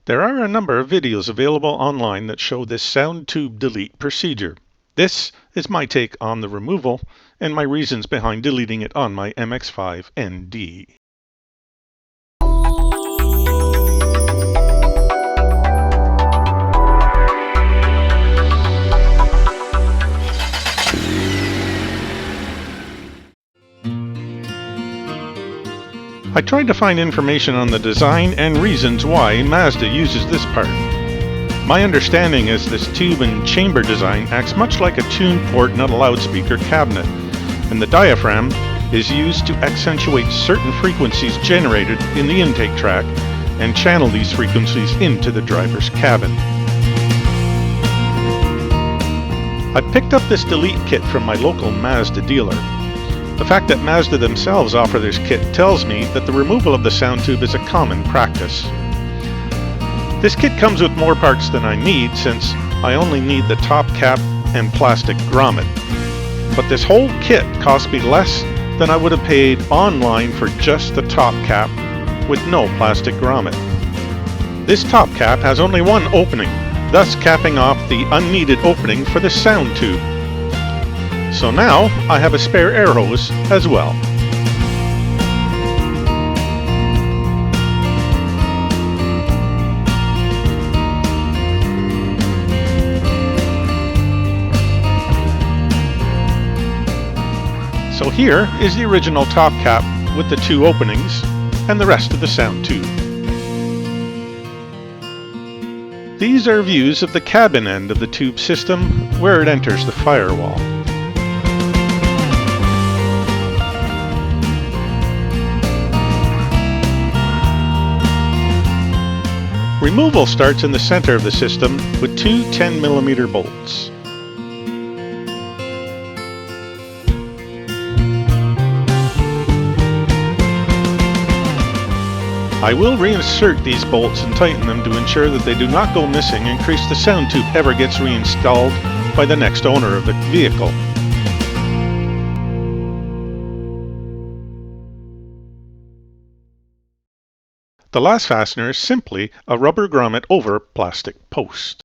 There are a number of videos available online that show this sound tube delete procedure. This is my take on the removal and my reasons behind deleting it on my MX-5 ND. I tried to find information on the design and reasons why Mazda uses this part. My understanding is this tube and chamber design acts much like a tune port in a loudspeaker cabinet, and the diaphragm is used to accentuate certain frequencies generated in the intake tract and channel these frequencies into the driver's cabin. I picked up this delete kit from my local Mazda dealer. The fact that Mazda themselves offer this kit tells me that the removal of the sound tube is a common practice. This kit comes with more parts than I need since I only need the top cap and plastic grommet. But this whole kit cost me less than I would have paid online for just the top cap with no plastic grommet. This top cap has only one opening, thus capping off the unneeded opening for the sound tube. So now I have a spare air hose as well. So here is the original top cap with the two openings and the rest of the sound tube. These are views of the cabin end of the tube system where it enters the firewall. Removal starts in the center of the system with two 10mm bolts. I will reinsert these bolts and tighten them to ensure that they do not go missing in case the sound tube ever gets reinstalled by the next owner of the vehicle. The last fastener is simply a rubber grommet over a plastic post.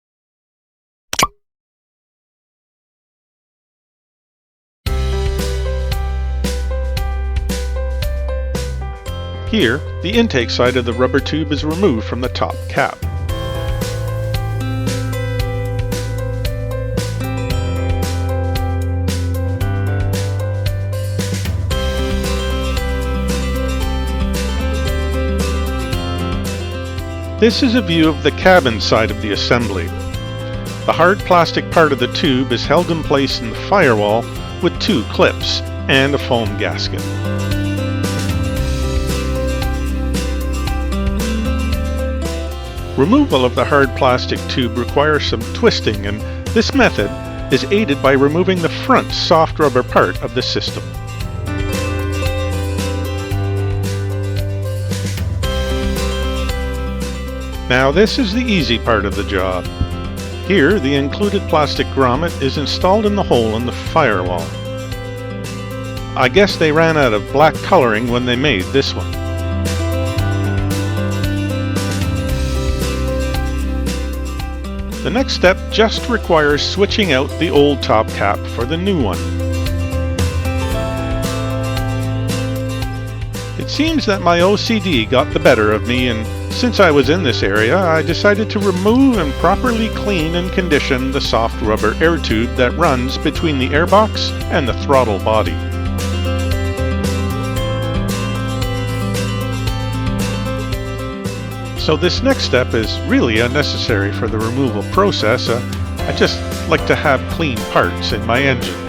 Here, the intake side of the rubber tube is removed from the top cap. This is a view of the cabin side of the assembly. The hard plastic part of the tube is held in place in the firewall with two clips and a foam gasket. Removal of the hard plastic tube requires some twisting, and this method is aided by removing the front soft rubber part of the system. Now this is the easy part of the job. Here, the included plastic grommet is installed in the hole in the firewall. I guess they ran out of black coloring when they made this one. The next step just requires switching out the old top cap for the new one. It seems that my OCD got the better of me, and since I was in this area, I decided to remove and properly clean and condition the soft rubber air tube that runs between the airbox and the throttle body. So this next step is really unnecessary for the removal process. I just like to have clean parts in my engine.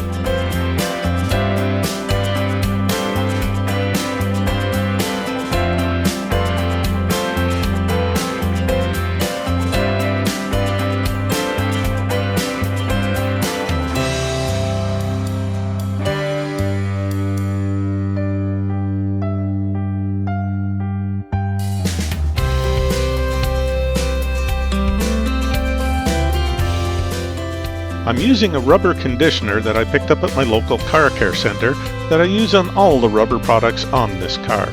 I'm using a rubber conditioner that I picked up at my local car care center that I use on all the rubber products on this car.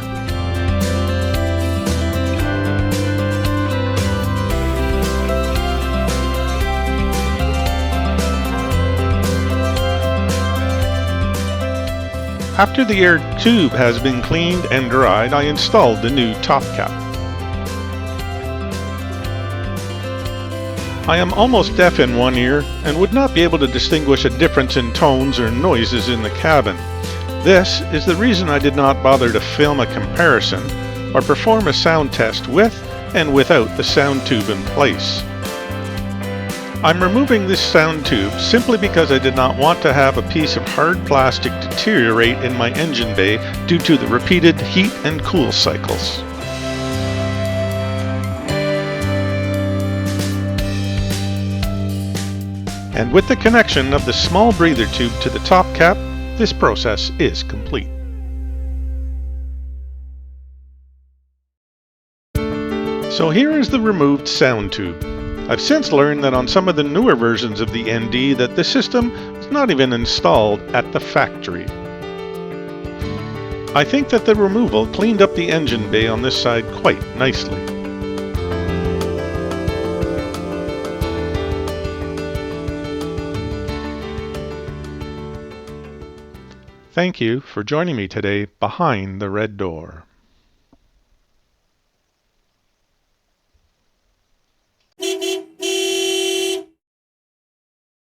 After the air tube has been cleaned and dried, I installed the new top cap. I am almost deaf in one ear and would not be able to distinguish a difference in tones or noises in the cabin. This is the reason I did not bother to film a comparison or perform a sound test with and without the sound tube in place. I'm removing this sound tube simply because I did not want to have a piece of hard plastic deteriorate in my engine bay due to the repeated heat and cool cycles. And with the connection of the small breather tube to the top cap, this process is complete. So here is the removed sound tube. I've since learned that on some of the newer versions of the ND that the system is not even installed at the factory. I think that the removal cleaned up the engine bay on this side quite nicely. Thank you for joining me today behind the red door.